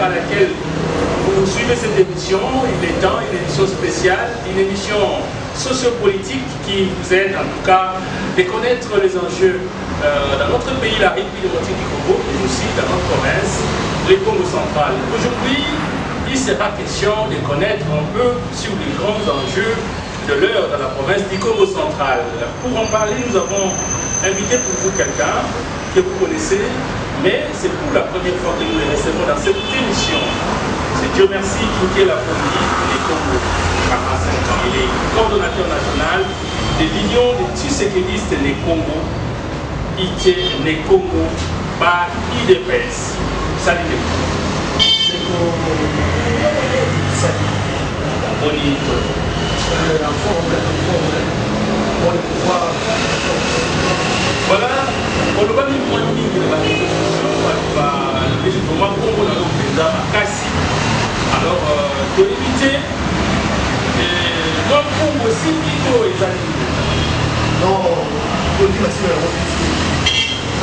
l'heure à laquelle vous suivez cette émission, il est temps, une émission spéciale, une émission sociopolitique qui vous aide en tout cas à connaître les enjeux dans notre pays, la République démocratique du Congo, mais aussi dans notre province, le Congo central. Aujourd'hui, il sera question de connaître un peu sur les grands enjeux de l'heure dans la province du Congo central. Pour en parler, nous avons invité pour vous quelqu'un que vous connaissez, mais c'est pour la première fois que nous le recevons dans cette émission. C'est Dieu merci qui est la première du Congo. Il est coordonnateur national de l'Union des Tshisekedistes des Congo, IT des Congo, par IDPS. Salut les voilà, on ne va pas dire pour le milieu de la constitution, le moment Congo dans le président Makassi. Alors, pour éviter, donc Congo aussi, plutôt les animaux. Non, on dit que c'est la reprise.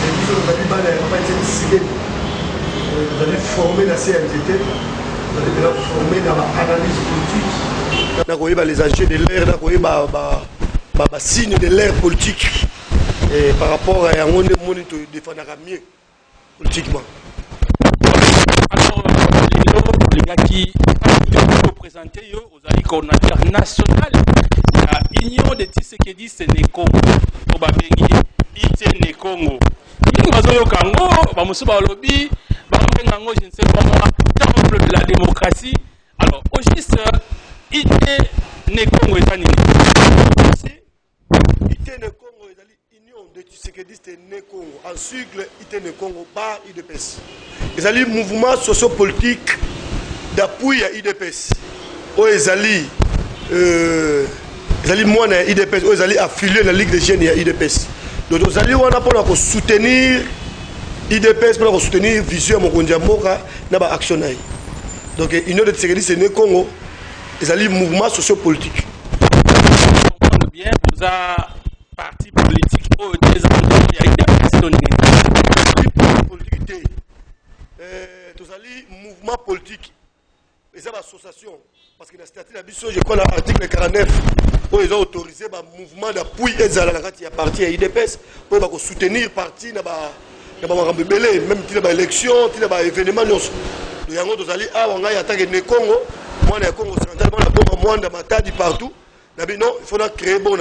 Et puis, on va dire que on va être vous allez former la CNTT, vous allez déjà former dans l'analyse politique. Vous voyez les enjeux de l'ère, vous voyez les signes de l'ère politique. Et par rapport à un monde qui défendra mieux politiquement. Alors, les gars qui vous présenter, vous avez le coordinateur national de la Union des Tshisekedistes des Congo, au Babengi, IT des Congo. Nous avons Congo, lobby, je ne sais pas moi, temple de la démocratie. Alors, au juste, IT des Congo est un Congo est l'Union des Tshisekedistes des Congo, en sigle IT des Congo par IDPS. C'est un mouvement sociopolitique d'appui à IDPS. Ils allaient moi IDPS, ils allaient affilier la Ligue des jeunes à IDPS. Donc ils allaient pour soutenir IDPS, pour soutenir Vision Mokondiamoka dans l'action. Donc l'Union des Tshisekedistes des Congo, ils allaient mouvement sociopolitique. Bien, vous avez parti politique au désordre, il y a une politique. Vous allez mouvement politique. Et ça, l'association. Parce que dans le statut de la BISO, je crois l'article 49, où ils ont autorisé le mouvement d'appui et il y a parti à IDPS pour soutenir parti dans même si les élections, si les événements. Donc, vous allez attaquer le Congo, moi, le Congo central, moi, dans ma tête partout. Non, il faut créer bon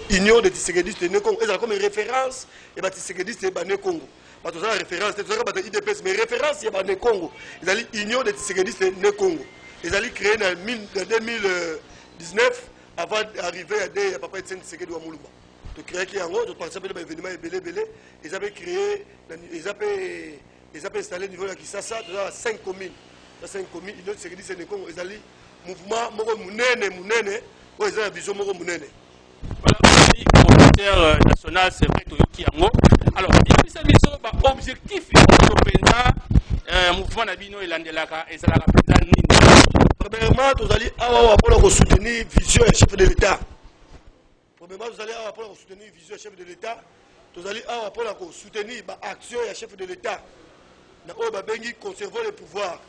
Union des Tshisekedistes de Congo. Et ça comme référence et les Tshisekedistes de Congo. Parce que ça référence, c'est IDPS, mais référence il y a Congo. Ils allaient Union des Tshisekedistes de Congo. Ils allaient créer en 2019 avant d'arriver à des papa Tshisekedi de Moulumba. De créer qui en haut, de participer à l'événement belé. Ils avaient créé, ils avaient installé au niveau de Kisasa, 5 communes. 5 communes, Union des Tshisekedistes de Congo. Ils allaient mouvement Mounene. Oui, c'est la vision de mon monnaie. Voilà, le coordinateur national, c'est vrai, Toyoki Yango. Alors, il y a un objectif de mouvement Nabino et Landelaka, et ça la représente Nini. Premièrement, vous allez avoir pour soutenir vision et chef de l'État. Premièrement, vous allez avoir pour soutenir vision et chef de l'État. Vous allez avoir pour soutenir l'action et chef de l'État. Nous allons conserver le pouvoir.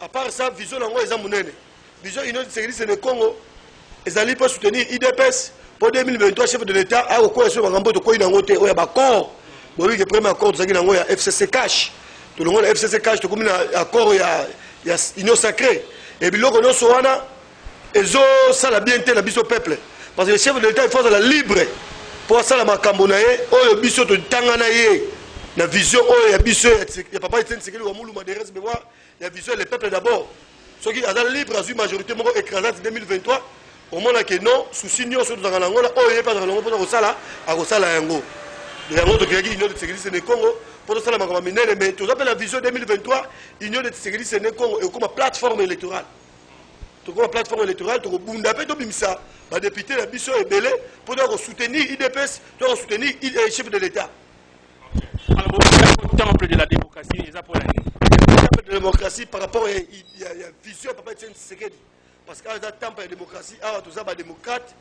À part ça, vision Nango et Zamounene. Vision Union des Tshisekedistes de Congo, ils allaient pour soutenir IDPS pour 2023, chef de l'État, à quoi sur Magambo de Koy Nangote, où il y a un accord. Bon, oui, le premier accord, il y a FCC Cash. Tout le monde a FCC Cash, tout le monde a accord, il y a Union Sacrée. Et puis, là, on a Soana, ils ont ça la bien la biso peuple. Parce que le chef de l'État, il faut la libre pour ça la Makambonaye, où le biso de Tanganaye, la vision, où il y a biso, il y a papa Tshisekedi ou Amoulou Maderes, mais moi, il y a vision, le peuple d'abord. Ceux qui ont libre à une majorité écrasante en 2023, au moment que non, sous signe sur dans l'Angola, oh, il n'y a pas de l'Angola pour ça, à Rosala Yango. Le Yango de l'Union des Tshisekedistes de Congo, pour ça, mais tout ça, la vision 2023, l'Union des Tshisekedistes de Congo est comme une plateforme électorale. Comme une plateforme électorale, tu as ça, les députés, la mission est belée pour soutenir IDPS, pour soutenir le chef de l'État. Alors, vous temple de la démocratie, les pour l'année. De la démocratie par rapport à la vision de Papa Tshisekedi. Parce qu'il y a un temps de la démocratie, tout ça, les démocrates,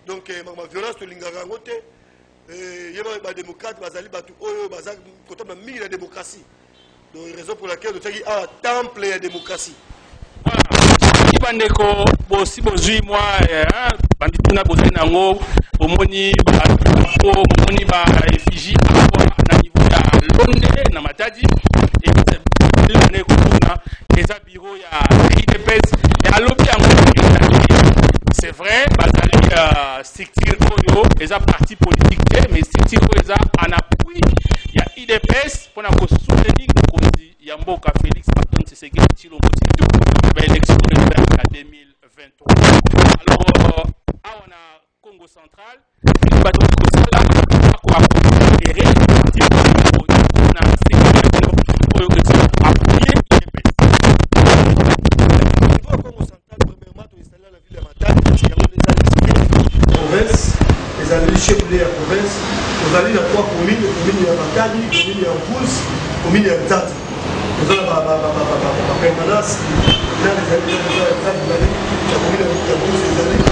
donc la violence de l'ingarangote, il y a des démocrates, il y a des démocratie. Donc, raison pour laquelle nous avons un temple et la démocratie. Bandeko bosi bozui moi bandituna bozali nango omoni ba omoni ba effigie na niveau ya Londres na Matadi et le kuna les bureau ya IDPS et alobi yango c'est vrai bazali structure oyo les partis politiques mais structure oyo en appui ya IDPS pour na ko soutenir konzi ya mboka Félix Antoine Tshisekedi Tshilombo élection en 2023. Alors, on a Congo central, il va donc les alliés chefs de la province, vous allez dans 3 communes, commune de Matadi, commune de Mpouze, commune de Nzati. Vous allez à la permanence, là les alliés la commune de Mpouze, les alliés.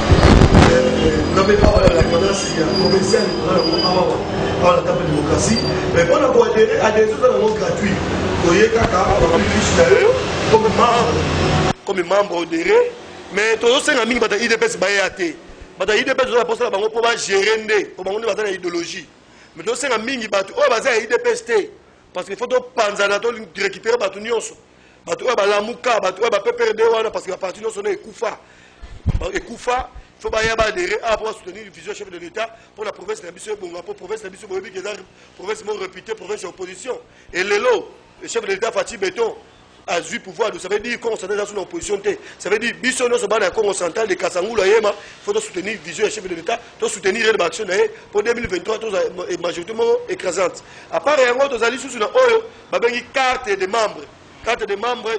Vous n'avez pas la permanence provinciale, à la table de démocratie, mais on a beau adhérer à des autres gratuits. Vous voyez, comme membre adhéré, mais tous ces amis qui ont IDPS bayate. Bata IDPS doit penser à bango pour gérer ndé, pour bango baza na idéologie. Mais donc c'est un mingi batu, oh baza IDPS té, parce qu'il faut donc panzana to récupérer batu nyonso. Batu ba lamuka, batu ba PPRD wana parce que la partie nyonso na ekufa. Ekufa, il faut ba ya ba adhérer à pour soutenir le vision chef de l'État pour la province de Biso Bonga, pour province de Biso Bobi qui est la province moins réputée, province d'opposition. Et Lelo, le chef de l'État Fatih Béton a eu pouvoir, ça veut dire qu'on s'en est dans une opposition. Ça veut dire que nous sommes dans le Congo central, de Kassangou, il faut soutenir la vision du chef de l'État, il faut soutenir l'action pour 2023, est majoritairement écrasante. À part ça, nous allons sous une carte de membres. Carte de membres,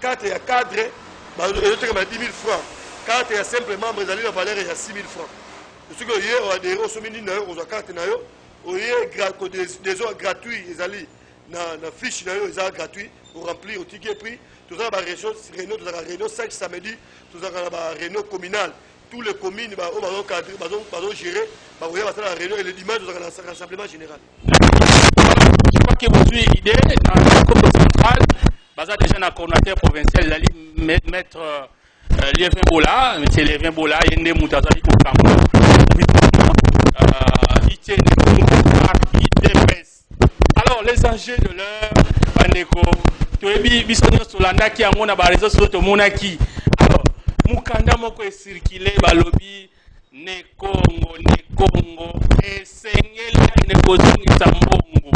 carte à cadre, il y a 10 000 francs. Carte à simple membre, il y a la valeur de 6 000 francs. Ce que hier, on a adhéré au sommet aux cartes, on a des heures gratuits, na fiche ils ont gratuit pour remplir au ticket prix tout ça ba réunion 5 samedi tout ça ba réunion communale tous les communes ba au cadre ba gérer ba oya ba la réunion et le dimanche tout ça rassemblement général. Je crois que vous avez idée dans le Congo central baza déjà na coordinateur provincial allait mettre Lievin Bola, monsieur Lievin Bola yende mutaza iko kamba alors les enjeux de l'heure bandeko toyebi bisonyo solanda ki yango na ba réseaux sociaux to monaki alors mukanda moko e circuler balobi ne Congo esengela ne kozongisa mbongo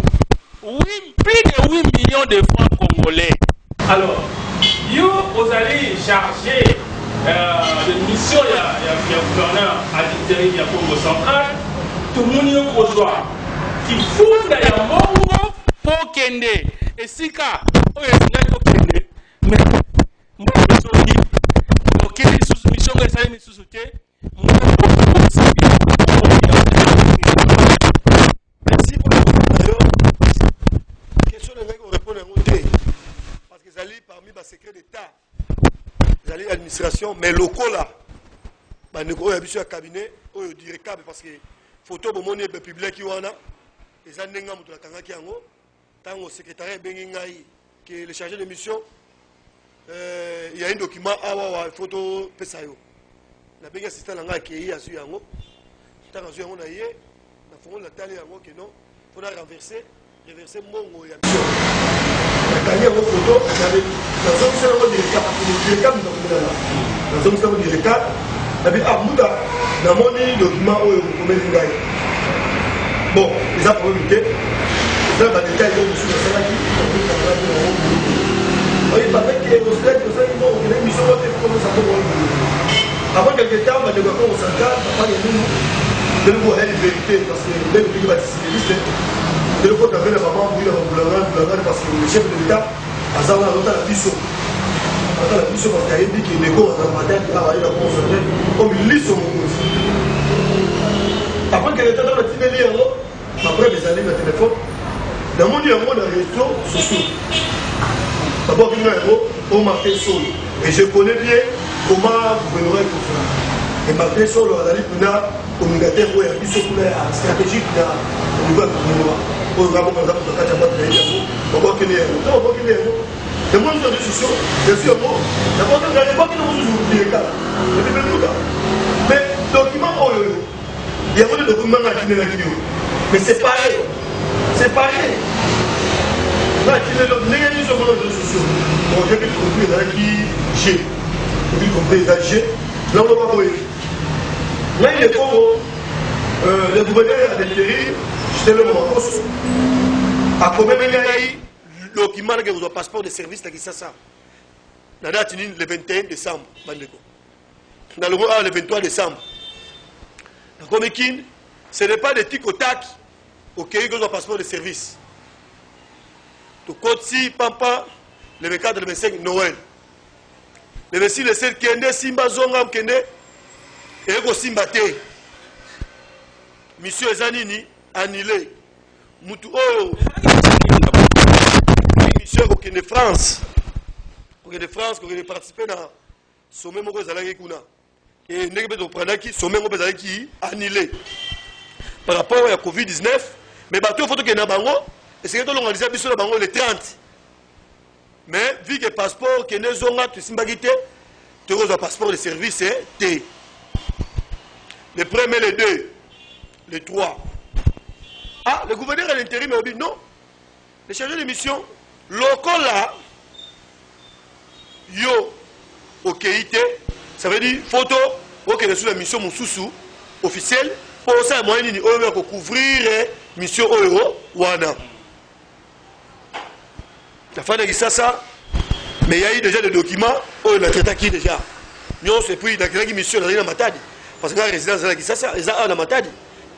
oui plus de 8 millions de francs congolais alors yo vous allez charger de mission ya gouverneur à l'intérieur du Congo central tout le monde reçoit qui fonde ya mbongo pour kende esika oyo esingali kokende mais mbongo soki okende lisusu mission ngo esali misusu te merci pour la question de vous répondre en côté parce que ezali parmi bas secrets d'état ezali administration mais locaux là bandeko oyo ya biso ya cabinet oyo directable parce que photo bomoni ebe public wana eza ndenga moto akangaki yango tango secrétariat bengi ngai que le chargé de mission il y a un document awa photo pesa yo na bengi assistant na ngai ki azu yango tango azu yango na ye na fongo la tali yango que non faut la reverser mongo ya mission akanya yango photo na zone sala ngo directeur na zone sala ngo directeur na bi amuda na moni document oyo komeli ngai bon, les approbations, les détails de M. Salaki, oui, parce que vous savez que les missions ont été commencées avant quelque temps, on a au central, de nouveau la vérité, parce que les pays baptistes, de nouveau, on avait la maman, parce que le chef de l'État a savoir la mission. La mission, parce qu'il a dit qu'il est bon, on a dit qu'il a dit comme il lit son mot. Après que l'État dans le Tibéli, après les années de téléphone, dans mon numéro de réseaux sociaux, d'abord il y a un mot, on m'a fait solo. Et je connais bien comment gouverner tout ça. Et m'a fait solo, on a dit qu'on a communicateur où il y a une stratégique au niveau du gouvernement. Pour le rapport, par exemple, de 4 mois de on va qu'il y ait le monde de discussion, bien sûr, d'abord, il y a des gens qui nous oublient les cas. Mais document, il y a des documents qui ne mais c'est pareil. C'est pareil. Là, il y a des gens qui sont bon, j'ai compris, là, qui G. J'ai compris, là, G. Là, on va pas voir. Là, il est Congo. Le gouverneur a déterré, j'étais le moment. À combien de le document que vous avez passeport de service, c'est ça. La date est le 21 décembre. Dans le mois, le 23 décembre. Ce n'est pas des tics au tac au pays que vous avez passeport de service. Tout compte si, pampa, le 24 le 25 Noël. Le 26 le 7 Kende, Simba Zongam Kende, et le Simba Te. Monsieur Zanini, annulé. Moutou, oh! Monsieur Kende France. Kende France, Kende participer dans le sommet Moko Zalaki Kuna. Et nous avons pris le sommet Moko Zalaki annulé. Par rapport à la Covid-19, mais bateau faut que nous bango et c'est que nous organisé biso bango le 30. Mais vu que passeport que nous zonga tu simbagité, tu as un passeport de service T. Le premier, le 2, le 3. Ah, le gouverneur à l'intérim a dit non. Le chargé de mission, local là, yo, ok, ça veut dire photo, ok, nous sommes la mission Moussoussou, officielle. Pour ça, moi, il faut couvrir la mission Euro. La fin de ça, mais il y a eu déjà des documents, on a traité qui déjà. Nous, c'est puis la mission de la Matadi. Parce que la résidence de la Gissassa, ils ont la Matadi.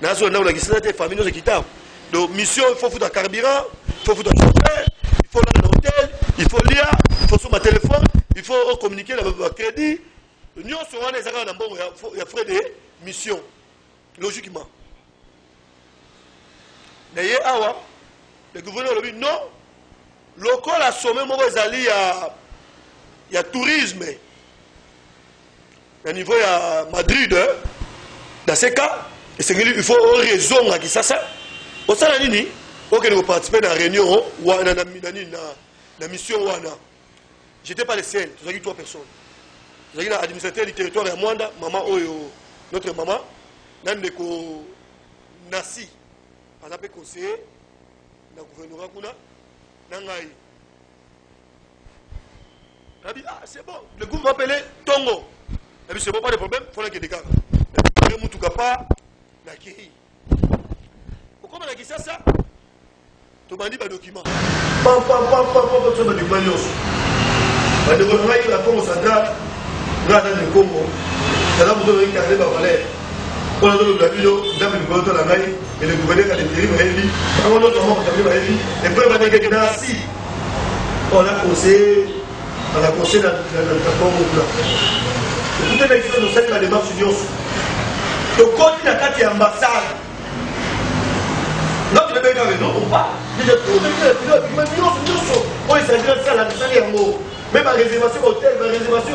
Nous avons la Gissassa, les familles, nous avons donc, mission, il faut foutre un carburant, il faut foutre un chauffeur, il faut aller à l'hôtel, il faut lire, il faut sur ma téléphone, il faut communiquer le crédit. Nous serons les agents d'un bon, il y a frais de mission. Logiquement. D'ailleurs, le gouverneur a dit non. Local a sommé il y a tourisme. Au niveau de Madrid, dans ces cas, il faut une raison à qui ça. Au sein de l'année, il faut participer à la réunion ou à la mission. Je n'étais pas le seul, il y a 3 personnes. Il y a l'administrateur du territoire de Mwanda, maman, notre maman. Nandeko Nasi, on a conseiller, dans le gouvernement Kuna, Nangaï. On a dit, ah c'est bon, le gouvernement appelé Tongo. Et puis c'est bon, pas de problème, il faut qu'il y ait des cas. Le Moutouka pas, Nakiri. Pourquoi on a dit ça? Tu m'as dit un document. Pam, tu as dit document. Le gouvernement, il a commencé à dire, dans le Congo, c'est là où vous devez garder ma valeur. On a donné la vidéo, nous avons une bonne la et le gouverneur a déterminé ma vie. On a notre maman qui a fait ma vie. Et puis, on a dit que assis. On a conseillé dans le Congo. Tout est extrait de cette démarche sur Dios. Le code de la carte est ambassade. Notre bébé avait non ou pas. Il y a tout le monde qui on s'agit de ça, la salle en haut. Même la réservation hôtel, la réservation,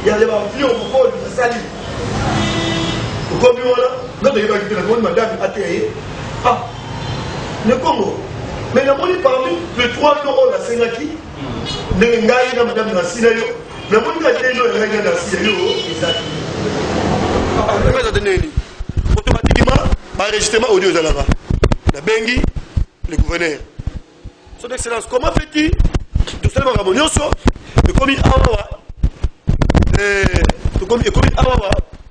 il y a des pions pour la salle. Comme on a dit, madame atterri. Ah, le Congo. Mais la monnaie parmi les 3 euros la Sénaki, de Ngaï, madame Nassina, la monnaie a été jouée à la Syrie, automatiquement, enregistrement audio de là-bas. La Bengi, le gouverneur. Son Excellence, comment fait-il tout ça, Ramonioso, et comme il a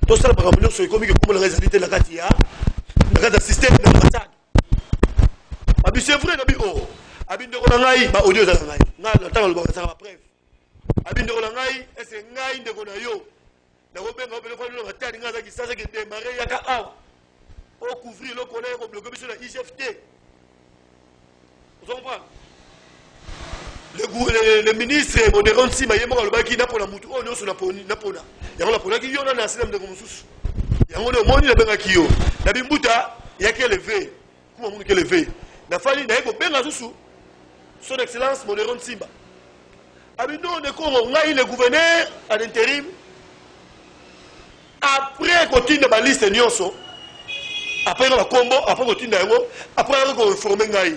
tout ça, par exemple, c'est comme la réalité de la carte, la carte système de l'ambassade. C'est vrai, oh, Abin de Rolangaï, audio de la Ngaï. Le temps, le ça va bref. Abin de Rolangaï, c'est Ngaï de Gonayo. La Robin, on peut le faire dans la terre, il y a qui s'agit de démarrer, il y a qu'à pour couvrir le collègue, le commission de la IGFT. Vous comprenez? Le ministre Modéron Sima Yemo Alobaki n'a pas la moutou, on est sur la pona. Il y a la pona qui y en a un système de Moussous. Il y a un moni la Bengakio. La Bimbuta, il y a qu'elle levé. Comment on peut lever? La famille n'a pas bien la Soussou. Son Excellence Modéron Simba. Abino, on a eu le gouverneur à l'intérim. Après, on continue la liste Nyonso. Après, on a combo, après, on continue après, on a informé Ngaï.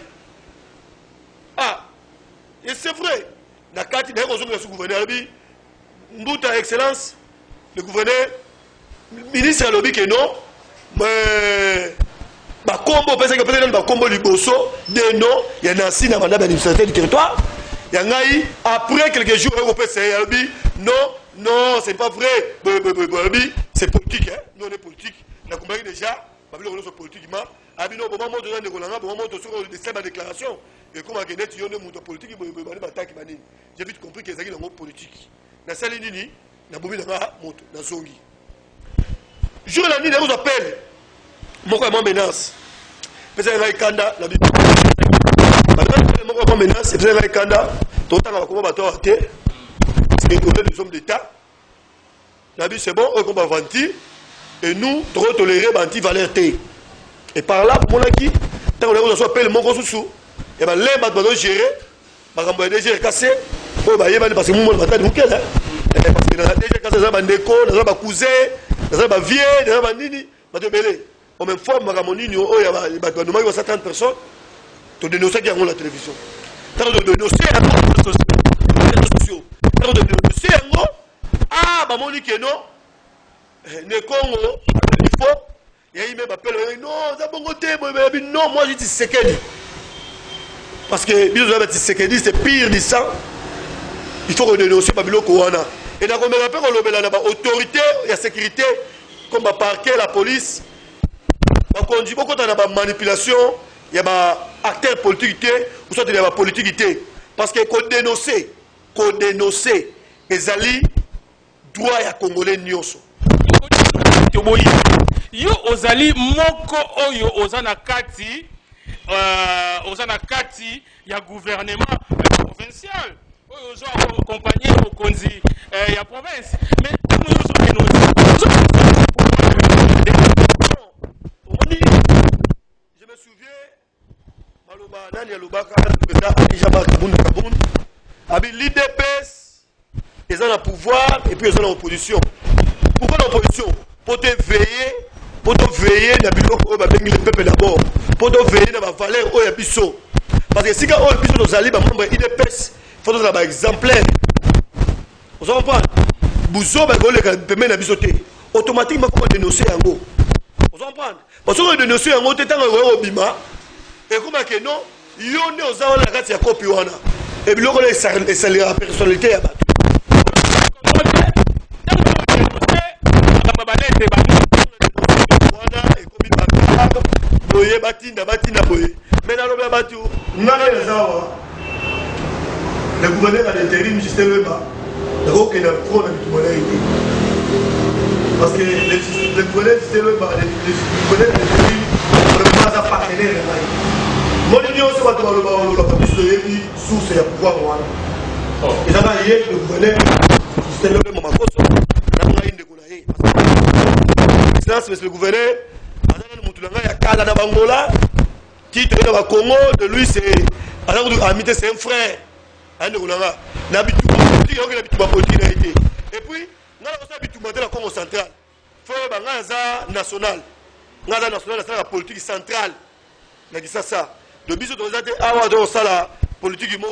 Ah! Et c'est vrai. Na kati na ko zonga sous gouverneur bi Mbuta excellence le gouverneur ministre lobby que non mais ba combo parce que peut-être ba combo liboso de non il y a Nancy na mandat d'administrateur du territoire il y a ngai après quelques jours au PC non non c'est pas vrai c'est politique hein nous on est politique la compagnie déjà ba bilo so politiquement abino au moment de dans kolanga au moment de sur de déclaration et comme que net yo ne muto politique ba bataki bani j'ai vite compris que ezaki na politique na sali nini na bomi na moto na zongi jour la nuit on appelle mon quoi menace pesa ngai kanda na bibi mon quoi menace pesa ngai kanda to tanga ko ba to até parce que nous sommes d'état la vie c'est bon on va vantir et nous trop tolérer banti valeur T et par là mon aki tant on a appelle mon sous et ben les bat doit gérer ba kambo déjà cassé o ba yeba parce que mon batade mukel parce que na déjà cassé ça ba ndeko na ba cousin na ba vieux na ba nini ba te belé on m'informe Magamoni, oh, il y a 130 personnes. Tu dénonces qui a la télévision. Tu as dénoncé à les réseaux sociaux. Tu as dénoncé à ah, bah, mon que non. Ne Congo, il faut. Il y a eu même appel. Non, ça bon côté. Non, moi, je dis Sekedi. Parce que, bien sûr, Sekedi, c'est pire du sang. Il faut redénoncer Babilo Kouana. Et dans le rappel, on a l'autorité et la sécurité, comme le parquet, la police. On dit beaucoup de manipulation, il y a des acteurs politiques ou soit il y a des politiques. Parce que qu'on dénonce, les alliés droit à Congolais nyonso. Yo ozali moko oyo ozana kati ya gouvernement provincial oyo ozo accompagner au konzi ya province mais nous je me souviens, Maloba, Nani Lubaka, l'IDPS, ils ont le pouvoir et puis ils ont l'opposition. Pourquoi l'opposition? Pour te veiller, le peuple d'abord. Pour te veiller dans la valeur au Yabiso. Parce que si on a besoin de alliés, membres IDPS, il faut être exemplaire. Vous comprenez? Bouzo, le permet de automatiquement, il faut dénoncer en gros. Vous comprenez? Parce que dénoncer en gros, tu es au Bima. Et comme que non, il y a la carte de copie. Et puis, c'est la personnalité. Le gouverneur a l'intérim juste le bas. Donc, il a trop de parce que le gouverneur c'est le bas, le gouverneur a l'intérim, vraiment un partenaire. Mon union, c'est pas tout le bas, source et pouvoir. Et ça va lier le gouverneur, c'est le même moment. Parce que le gouverneur, il y a Kala na Bangola, qui est dans le Congo, de lui c'est un frère. Et puis, nous avons la Congo central. Il faut que national. La politique centrale. Le biso de la politique, il va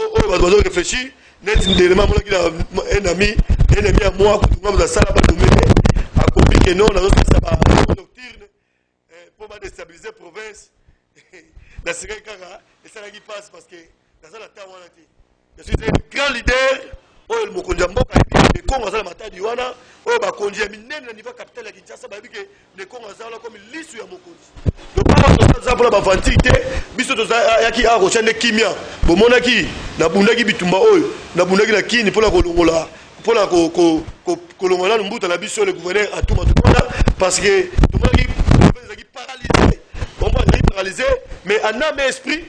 réfléchir. Un ami à moi, a compris que non, nocturne pour déstabiliser la province. La série et ça qui passe parce que je suis un grand leader. Oh, le Mokondjamboka, le Congo a la matin du Wana. Oh, bah, Kondjamine, le niveau capital de Kinshasa, bah, que le Congo a comme l'issue à Mokondi. Le parent de la vantité, biso de Yaki a recherché Kimia. Bon, mon aki, na Bundaki Bitumba, na Bundaki la Kini pour la Kolongola. Pour la Kolongola, nous boutons la biso, le gouverneur à tout le monde. Parce que tout le monde est paralysé. On va être paralysé, mais en âme et esprit,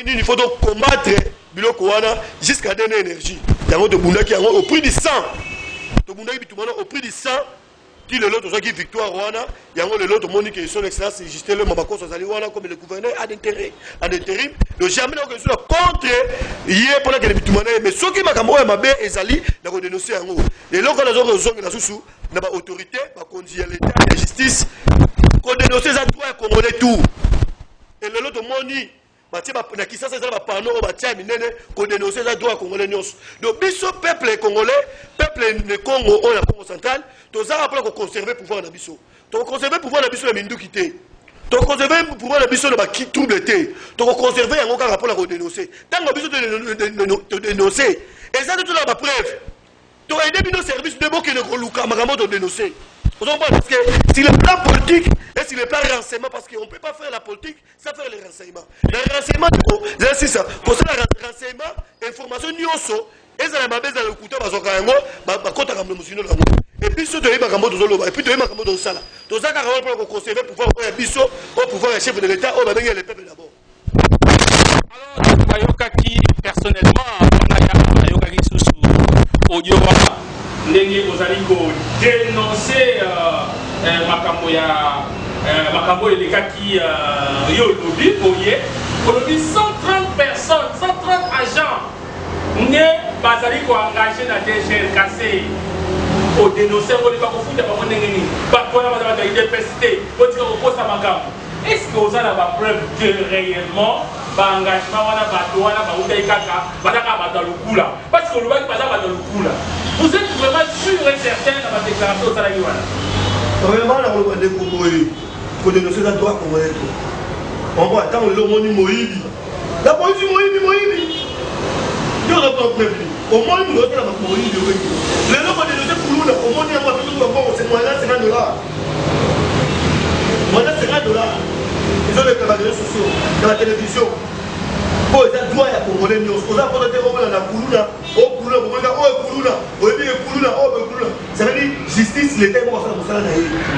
il faut donc combattre Biloko Wana jusqu'à donner énergie. Il y a un Bundaki au prix du sang. Au prix du sang, qui le lot qui victoire Wana, il y a un lot de qui son excellence, juste le Mabako Sazali Wana comme le gouverneur a d'intérim. Le jamais que soit contre hier pour la Bitumana, mais ceux qui m'a Mabé et Zali, n'a pas dénoncé en haut. Et là, quand on a raison, il y a une autorité, l'État, la justice, qu'on dénonce ça, tout, qu'on connaît tout. Et le lot de Moni, na Kisasa ça va panneau ba tia minene ko dénoncer ça droit congolais nyos. Donc biso peuple congolais, peuple de Congo ou la Congo centrale, to za rapport ko conserver pouvoir na biso. To conserver pouvoir na biso na mindu kité. To conserver pouvoir na biso na ba ki trouble té. To conserver yango ka rapport ko dénoncer. Tango biso de dénoncer. Et ça tout la ba preuve. To aider bino service de bo que ne ko luka makambo to dénoncer. Parce que si le plan politique et si le plan renseignement, parce qu'on ne peut pas faire la politique sans faire les renseignements. Les renseignements, c'est ça. Pour ça, le renseignement, information, nyoso, et ça, la base dans le couteau, parce et puis, ce que tu as et puis, tu as dit ça. Tout ça, pour conserver le pouvoir, au pouvoir, le chef de l'État, au bain, les peuples d'abord. Alors, Mayokaki, personnellement, on a Mayokaki sous audio. Ndenge ozali ko dénoncer makambo ya makambo elekaki yo lobi boye olobi 130 personnes 130 agents ne bazali ko engager na DGRKC au dénoncer ko liba ko futa ba ndenge ni ba ko na ba ba IDPST ko tika ko posa makambo. Est-ce que vous avez la preuve que réellement l'engagement wana bato wana ba uta ikaka badaka ba dans le coup là parce que le ba pas dans le coup là. Vous êtes vraiment sûr et certain dans la déclaration de Salaïwana? Vraiment, la Rwanda pour dénoncer la droit qu'on va être. On va attendre le monde Moïbi. La police Moïbi. Dieu n'a pas prévenu. Au moins, nous avons la Moïbi. Les gens vont dénoncer pour nous. Au moins, il y a un peu c'est moins là, $50. Moins là, $50. Ils ont les réseaux sociaux, dans la télévision. Bon, ils ont droit à Congolais. Ils ont droit à la Koulouna. Ça veut dire justice, l'État est mort pour ça.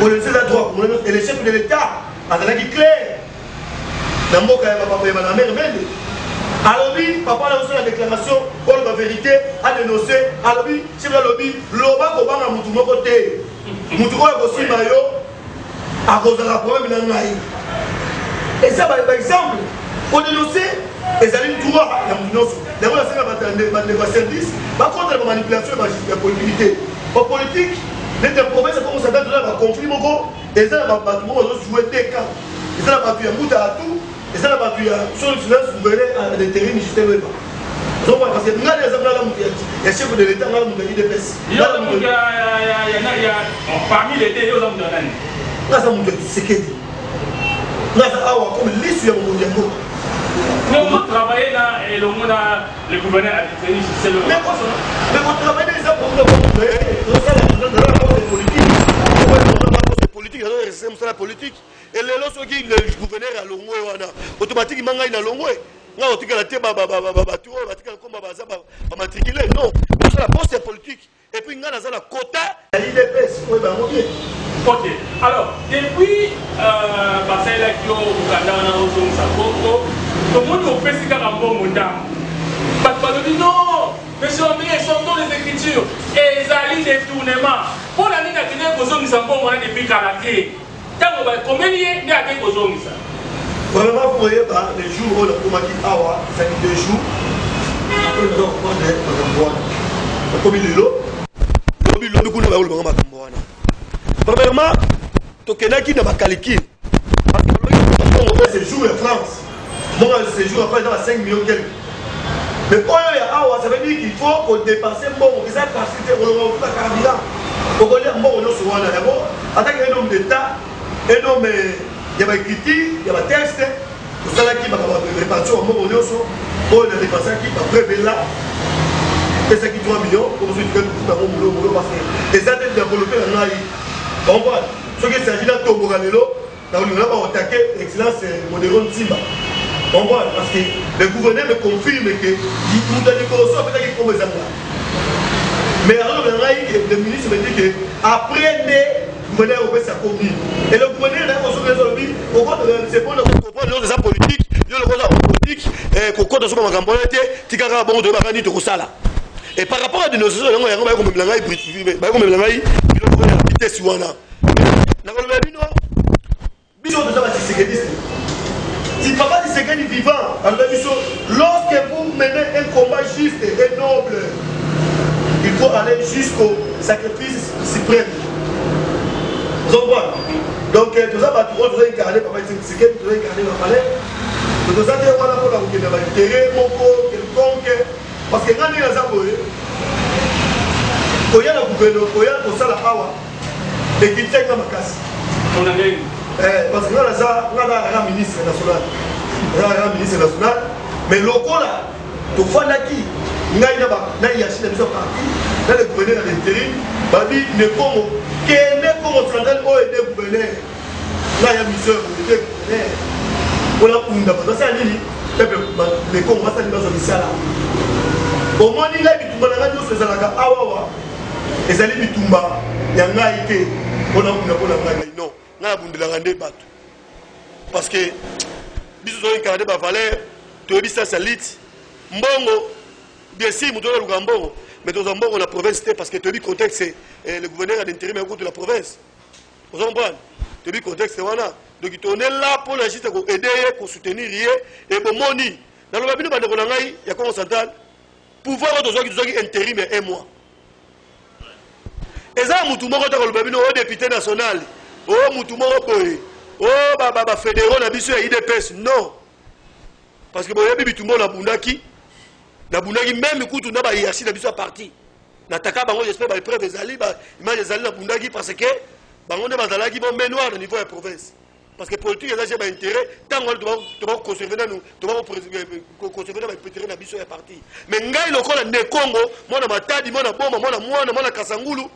On le sait à droit. Et le chef de l'État, en a dit clair. Dans mon cas, papa est la mère même. Alors, papa a reçu la déclaration pour la vérité, a dénoncé. Alors, chef de lobby, l'Oba Kobanga Moutouma côté. Moutouma aussi Mayo, à cause de la problème de la. Et ça, par exemple, pour dénoncer. Et ça a droit à la service, par contre, la manipulation et la politique. En politique, les provinces, comme ça donne un conflit, et ça va jouer des camps. Et ça va tuer Mouta à tout, et ça va tuer sur le silence souverain à l'intérim du système. Donc, parce que nous avons des chefs de l'État, nous avons des IDPS. Parmi les deux, nous avons des gens. Nous avons des séquelles. Nous avons comme l'issue de mon mais on travaille là et le monde a le gouverneur a dit c'est le. Mais on travaille déjà pour le politique. C'est la politique. Et les lorsque le gouverneur a l'ongoué, automatiquement il a l'ongoué. Non, on dit que la terre va matriculer. Non, c'est la poste politique. Et puis il y a la quota. l'IDPS, oui, ben, bien. Ok. Alors, depuis Bassaïla Kyo, Ouganda, tout le monde a fait ce qu'il y a un bon montant. Parce qu'on dit non, monsieur André, sortons les écritures. Et ils allaient détournement. Pour l'année d'ailleurs, nous avons fait depuis Kalaké. Combien il y a des choses comme ça? Vraiment, vous voyez, les jours où on m'a dit Awa, ça fait 2 jours. Après, nous avons fait un comme il est là. Premièrement, Tokenaki n'a pas calqué. Parce que ce jour en France. Moi, ce jour après, dans 5 millions quelques. Mais quand il y a Awa, ça veut dire qu'il faut qu'on dépasse un bon, que ça parce que on a un carburant. On va dire, bon, on a souvent d'abord. En tant qu'un homme d'État, un homme, il y a des critiques, il y a des textes. Pour ça, qui va répartir au moment où on a dépensé qui va prélever là. Et ça qui 3 millions, comme je dis, parce que les aides développées en Aïe. On voit, ce qui s'agit d'un tombeau Galelo, on va attaquer l'excellence Modéron Simba. On voit, parce que le gouverneur me confirme que nous avons des corruptions, peut-être qu'il faut les amener. Mais alors, le ministre me dit que après le gouverneur au sa commune. Et le gouverneur a construit les lobbies, c'est pour comprendre les politiques, politique, qu'on compte sur ma campagne, qui a bon de Marani de Roussala. Et par rapport à des notions, il y a si papa dit c'est vivant, lorsque vous menez un combat juste et noble, il faut aller jusqu'au sacrifice suprême. Vous comprenez? Donc, tout ça, vous doit incarner, papa dit c'est qu'il doit incarner le palais. Nous avons dit intérêt, quelconque, parce que quand il y a ça, il y a le gouvernement, il y a le salaire, et qui tient ma casse. Parce que là, on a un ministre national. Un ministre national, mais le là, tu vois qui il y a le gouverneur d'intérim, il ne comme central ou aider le gouverneur. Là, il y a mission pour aider le gouverneur. On a pour nous ça les Congo va s'allier dans un mission là. Au moins, il y a des gens qui sont là, awawa, et ça les bitumba, il y a un été, on a non, on a bundé la rande bateau. Parce que, si vous avez un carnet de valeur, tu as dit ça, ça lit. Mbongo, bien sûr, nous devons le Mbongo, mais dans un Mbongo, la province, parce que tu as dit le contexte, c'est le gouverneur d'intérim de la province. Vous comprenez? Tu as dit le contexte, c'est voilà. Donc, on est là pour aider, pour soutenir, et pour moni. Dans le babine, il y a comme central, pouvoir de gens qui intérim et un mois. Et ça, Moutoumou, quand on a député national, oh, Moutoumou, oh, Baba fédéraux, on a mis sur l'IDPS. Non. Parce que, bon, il y a Moutoumou, na bundaki même écoute on a ba hiérarchie na biso parti na taka bango j'espère ba preuve ezali ba image ezali na bundaki parce que bango ne bazalaki bon menoir au niveau de la province parce que politique ezali ba intérêt tant on doit conserver nous doit conserver ba intérêt na biso ya parti mais ngai lokola ne Congo mona matadi mona boma mona kasangulu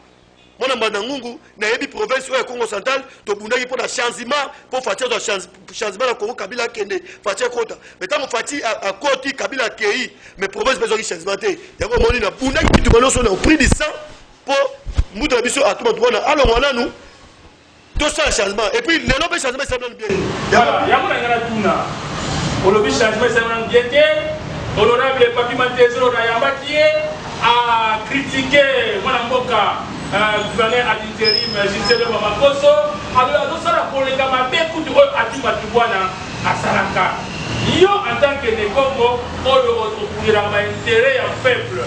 mona Mbanangungu na yebi province ya Congo central to bundaki pour la changement pour faire changement na Congo Kabila kende faire kota mais tant on fait à Koti Kabila kei mais province besoin de changement té yango moni na bundaki tu baloso na au prix du sang pour muta biso atuma twana alors on a nous tout ça changement et puis le lobby changement ça donne bien voilà yango na ngana tuna au lobby changement ça donne bien honorable Papi Mantezo na yambaki a critiquer mwana mboka gouverneur à l'intérim, Gisèle Mamakoso, alors nous sommes pour les gamins, beaucoup de Atimatouana à Salaka. Yo, en tant que Nekongo, on le retrouve intérêt faible.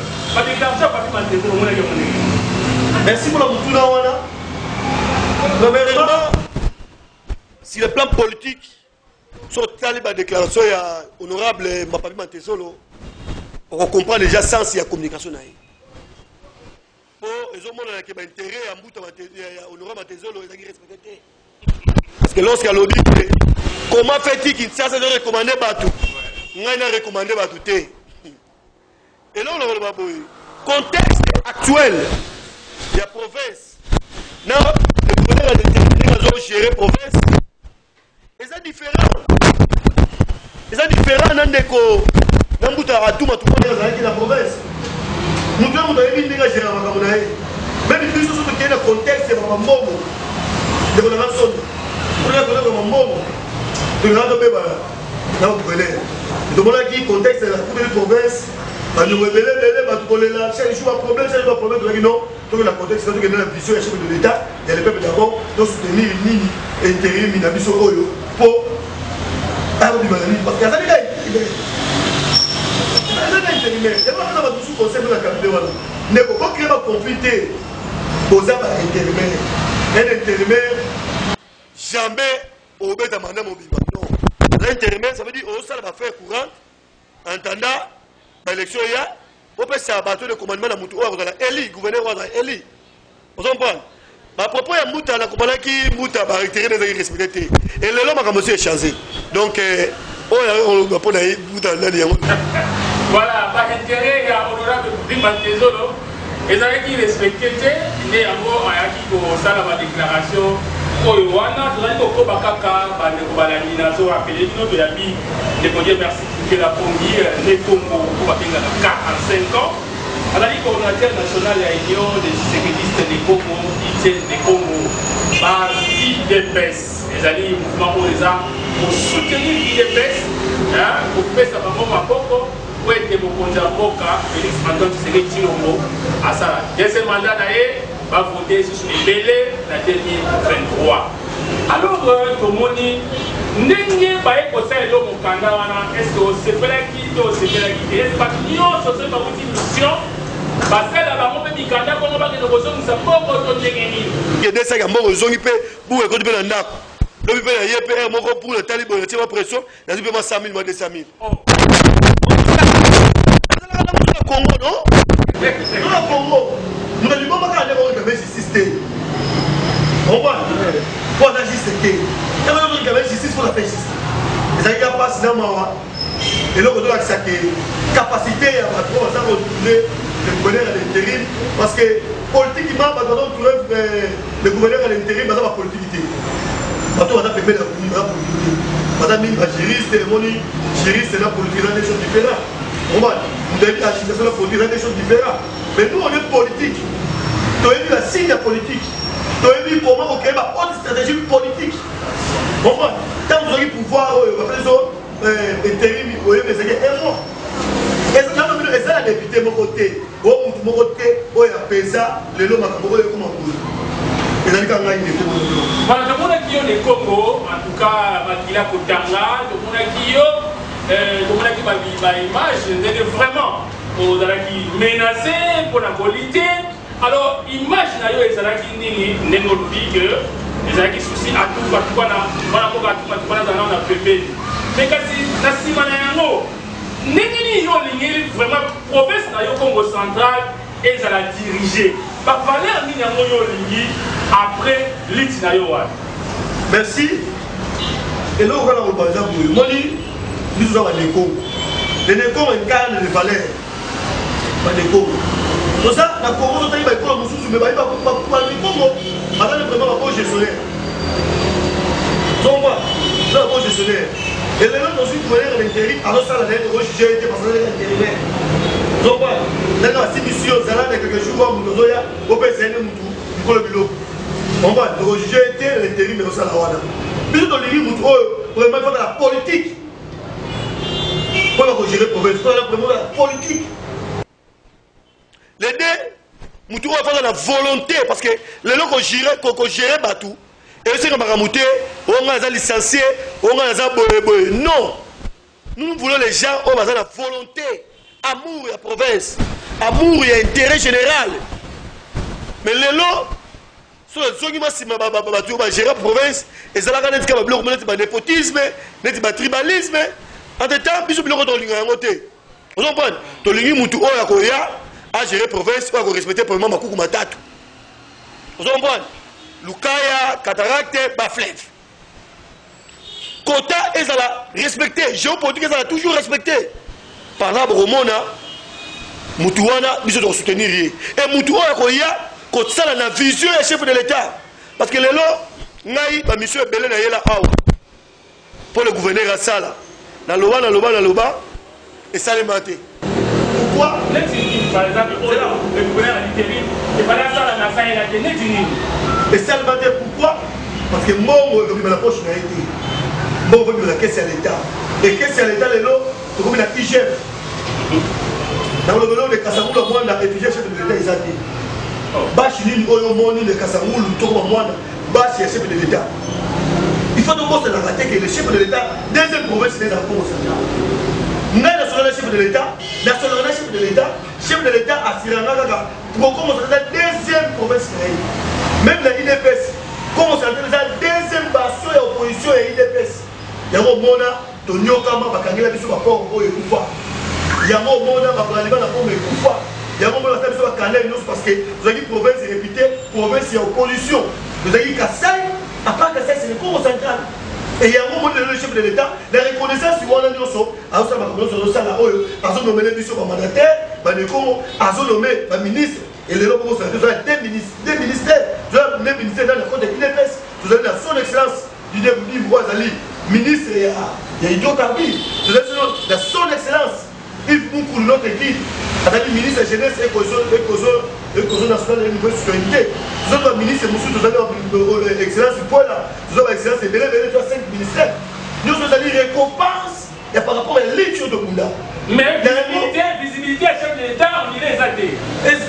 Merci pour la moutouna. Si le plan politique, sur la déclaration honorable Papi Mantezo, on comprend déjà sens et la communication. Parce que lorsqu'il a l'audition, comment fait-il qu'il s'est recommandé Batou? On a recommandé Batou. Et là, on a le contexte actuel de la province. Non, le gouverneur a géré la province. Et c'est différent. C'est différent dans la province. Nous devons gérer la province. Même si nous sommes dans le contexte de la province, de la nation, pour la province, de la province, de la contexte de la province, nous révéler chaque jour un problème, chaque jour un problème, tout le contexte de la vision du chef de l'État, il y a le peuple d'abord, de soutenir l'intérim, l'inabition pour avoir du maladie. Parce qu'il y a des intérimaires. Il y a des sous-conseils de la capitale. Il ne faut pas créer un conflit aux intérimaires. Un intérimaire, jamais au bête à madame Obima. Non. L'intérimaire, ça veut dire au salle va faire courant, en attendant l'élection, il y a, on peut s'abattre le commandement de Moutou, Eli, gouverneur Eli. Vous comprenez? À propos de Mouta, la commandant qui Mouta va retirer des respectés. Et le l'homme a commencé à changer. Donc, on va pas aller Mouta là. Voilà, par intérêt, il y a honorable Mantezo. Et ça qui respecté, il est en gros à la déclaration. Wana, tu as dit que Bakaka, Balanizo, appelé nous de la vie, de dire merci que la première, les Congo, pour 45 ans. Elle a dit coordinateur national de l'Union des sécuritistes des Congo, des Congo, par l'IDPS. Les alliés mouvement pour les arts, pour soutenir l'IDPS, pour faire sa maman à Boko, pour être démocratie à Boka, Félix Antoine Tshisekedi Tshilombo, à ça. Deuxième mandat d'ailleurs, va voter sur les bélés la 2023. Alors, tout le monde dit, n'est-ce pas que ça est mon candidat, est-ce que c'est fait qui, c'est fait qui, est-ce pas que nous sommes sur cette mission? Parce que là-bas, on peut dire que nous sommes sur cette mission. Il y a des gens qui ont besoin de nous. lobi pe na YPR moko pour le tali bon tiens ma pression na zipe ma 100 000 ma 200 000 Congo non non Congo nous ne pas quand on a système on va pour la justice quand on a justice pour la paix ça y a pas sinon moi et là on doit accepter capacité à trop ça retrouver le gouverneur à l'intérim parce que politiquement on doit trouver le gouverneur à l'intérim dans la politique bato on a permis la politique madame une juriste et mon juriste c'est la politique dans des choses différentes on va nous devons assister sur la politique dans des choses différentes mais nous on est politique tu as vu la signe politique tu as vu comment on crée ma haute stratégie politique on va tant vous avez pouvoir intérim vous avez besoin un mois et ça la député mon côté mon côté où il y a pesa le lot makambo comment voilà, je vois qu'il y a des Congo, en tout cas, Makila Kotanga, je vois qu'il y a une image, vraiment, qui menacé pour la qualité. Alors, image, il y a une que les gens qui soucient à tout, à tout, à tout, mais quand c'est vraiment province du Congo central et ça l'a dirigé. Par valeur après l'Itinayoa. Merci. Et là, on va par exemple, moi, nous avons des Congo. Les Congo incarnent les valeurs. Les Congo. Pour ça, la Congo, on a dit que nous sommes mais pas les Congo. Madame, vraiment, un bon gestionnaire. Donc, voilà, c'est un bon gestionnaire. Et les gens qui ont été à l'intérim, alors ça, la lettre, j'ai été parce que c'est intérimaire. Donc, voilà, dans la mission, ça a quelque chose, on peut essayer de nous. On va j'ai été à l'intérim, mais ça, la Rwanda. Puis, dans les livres, on va mettre dans la politique. On va gérer le province, on va vraiment la politique. Les deux, nous va faire la volonté, parce que les gens qu'on gère Batou, et c'est comme Maramouté, on a licencié, on a boé. Non! Nous voulons les gens, on a la volonté, amour de la province, amour et intérêt général. Mais les gens, ceux qui m'ont géré la province, et ça va être un népotisme, un tribalisme. En tout temps, ils ont vous comprenez? Tu as géré la province, tu as respecté le premier Makou Matatu. Vous comprenez? Lukaya, Cataracte, Baflev. Kota, ils ont respecté. Géopolitique, ils ont toujours respecté. Par rapport au monde, Moutouana, ils ont soutenir. Et Moutouana, quand ça, la vision est chef de l'État. Parce que les lots, Naï, la mission est belle, pour le gouverneur à ça, na loba, et ça les maté. Pourquoi? Par exemple, le gouverneur a dit et par ça, la fin, il a dit et ça le maté, pourquoi? Parce que moi, je vais la poche n'a été. Moi, je vais la caisse à l'État. Et caisse à l'État, les lots, je vais la IGF. Dans le vélo de Kassamoula, moi, la réfugié chef de l'État, ils ont dit. Bachilin, Oyomoni, le Kassamoul, Toko, moi, Bachi, chef de l'État. Il faut donc se rater que le chef de l'État, deuxième province, c'est la Congo centrale. Nous avons le chef de l'État, chef de l'État à Siranga, pour commencer la deuxième province. Même la IDPS, comment ça la deuxième bastion et opposition et IDPS. Il y a un monde, Tonio Kama, Bakangela, Bissou, Bakor, Oye, Koufa. Il y a un monde, Bakalima, Nakome, Koufa. Il y a un moment, parce que vous avez une province réputée, province et opposition. Vous avez Kassai, à part Kassai, c'est le Congo central. Et il y a un moment, le chef de l'État, la reconnaissance, si on a dit, à son nommé les missions mandataires, à son nommé le ministre, et les locaux, vous avez des ministères, vous avez des ministères dans le code de l'INPS, vous avez la son excellence du député Boisali, ministre et hydrocarbures, vous avez la son excellence, Yves Moukou, notre équipe, avec le ministre de la Jeunesse et Cozo nationale et nouvelle souveraineté. Vous avez le ministre Moussou, vous avez l'excellence du poids là, vous avez l'excellence de Bélé, tu as 5 ministères. Nous avons dit récompense par rapport à l'étude de Moula. Mais visibilité à chef de l'État, on dirait exalté.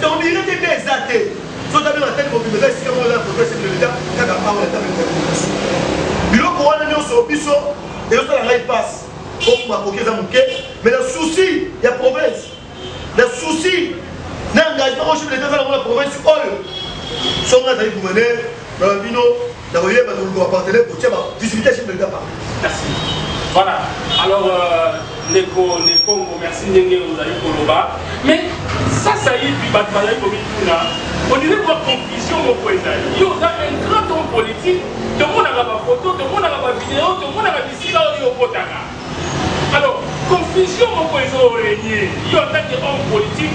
On dirait que c'est exalté. Si on a la tête de mobilisation, si on a la chef de l'État, il y a un peu de population. Bilo Kouana n'est pas au biso, et on a la passe. Mais le souci, il y a province. Le souci, l'engagement au chef de l'État dans la province, son gouverneur, d'envoyer ma partenaire pour tiens, visibilité chef de l'État. Merci. Voilà. Alors, Neko, merci Ndenge, vous avez Koloba. Mais ça y est, puis Batmana, on dirait quoi confusion, mon président. Il y a un grand homme politique, tout le monde a ma photo, tout le monde a ma vidéo, tout le monde a ma ici, là, au Potana. Alors, confusion, mon président, il y a un tant qu'homme politique,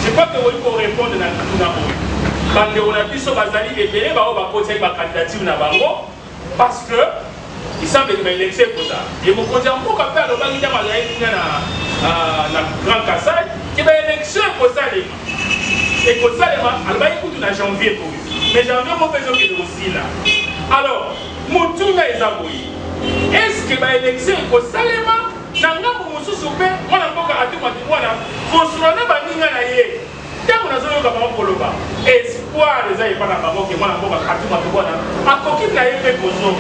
je crois que vous pouvez répondre dans tout le monde. Quand on a vu ce Bazali et Bélé, on va poser ma candidature parce que il semble que l'élection est pour ça. Et mon conseil, pour qu'on fasse le banc de la Grand Kassai, que l'élection est pour ça. Et pour ça, elle va écouter en janvier pour lui. Mais janvier, mon besoin est aussi là. Alors, mon tour est abouillé. Est-ce que l'élection est pour ça? Nanga pour mon souper, on a encore à tout le monde. Construire les bannières à y tant qu'on a besoin de faire pour le bas. Espoir, les aïeux, pas la maman qui est à tout le monde. À coquille, la yépe pour nous.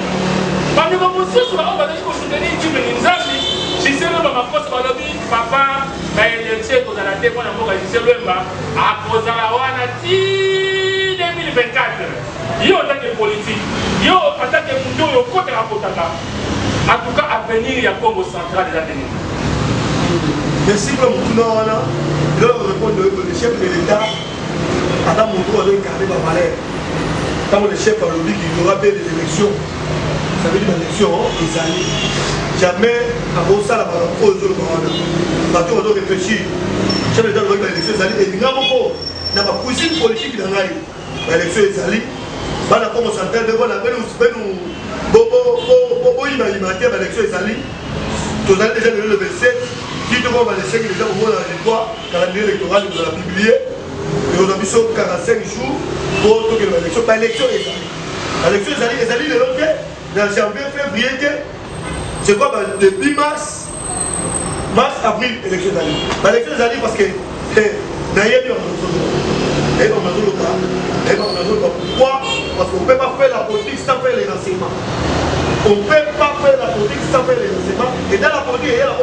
Quand nous avons soutenir je sais le ma force papa, il sait qu'on a la tête, on a je sais le à cause de la Wana 2024. Il y a en tant que politique, il y a en tant que Mouto, côté la Potaka. En tout cas, à venir, il y a Congo central des Athénées. Merci pour le Wana. Il doit répondre le chef de l'État. Adam Mouto a incarné ma valeur. Quand le chef a dit qu'il y aura des élections. Ça veut dire l'élection, ils allaient jamais à ça la cause de l'État. On doit réfléchir. Le chef de l'État doit dire l'élection, ils allaient. Et il n'y a pas de cuisine politique dans l'élection, ils allaient. On a commencé à entendre, on a l'élection, ils allaient. Tous allez déjà le 27. Si tout le monde va laisser déjà au moins la victoire, calendrier électoral, nous allons publier. Et on a mis 45 jours pour que l'élection. L'élection, ils allaient. L'élection, ils allaient le long dans janvier, février, c'est quoi depuis mars, avril, élection d'année. L'élection d'année parce que d'ailleurs, pourquoi? Parce qu'on ne peut pas faire la politique sans faire les renseignements. On ne peut pas faire la politique sans faire les renseignements. Et dans la politique, il y a la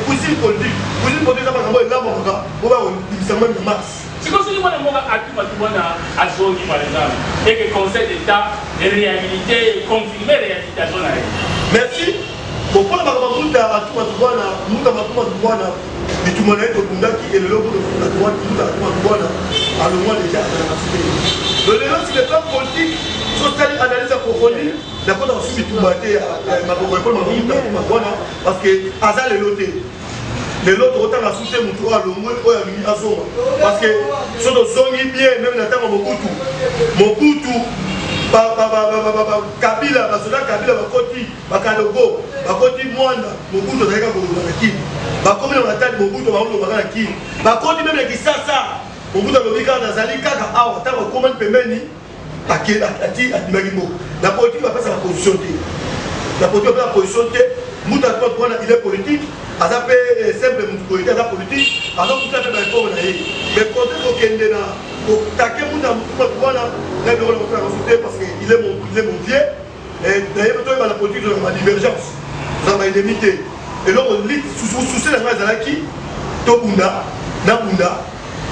cuisine politique. Cuisine politique, ça va être là, on va dire mars. C'est comme si on a zone par exemple, et que le Conseil d'État réhabilité, confirmé la réhabilitation. Merci. Pourquoi on a le plan politique, social analyse approfondie, d'accord, on suit tout parce que Azal est loté. Les autres autant la soutien mon toit le moins à son parce que ce sont bien même dans Mobutu Kabila basoda Kabila bakoti bakalogo bakoti mwanda Mobutu zaleka ko ki bakomi na matadi Mobutu baolo bakana ki bakoti même les Kisasa Mobutu lobika na zali kaka awa ta ko man pemeni ati adimagimo la politique va passer la position T la politique va la position T muta toi il est politique à ça fait simple politique à la politique alors tout ça fait d'accord mais côté au Kendena au taquet muta voilà là on va faire consulter parce que il est mon vieux et d'ailleurs toi la politique de la divergence ça va limiter et là on lit sous la base qui to bunda na bunda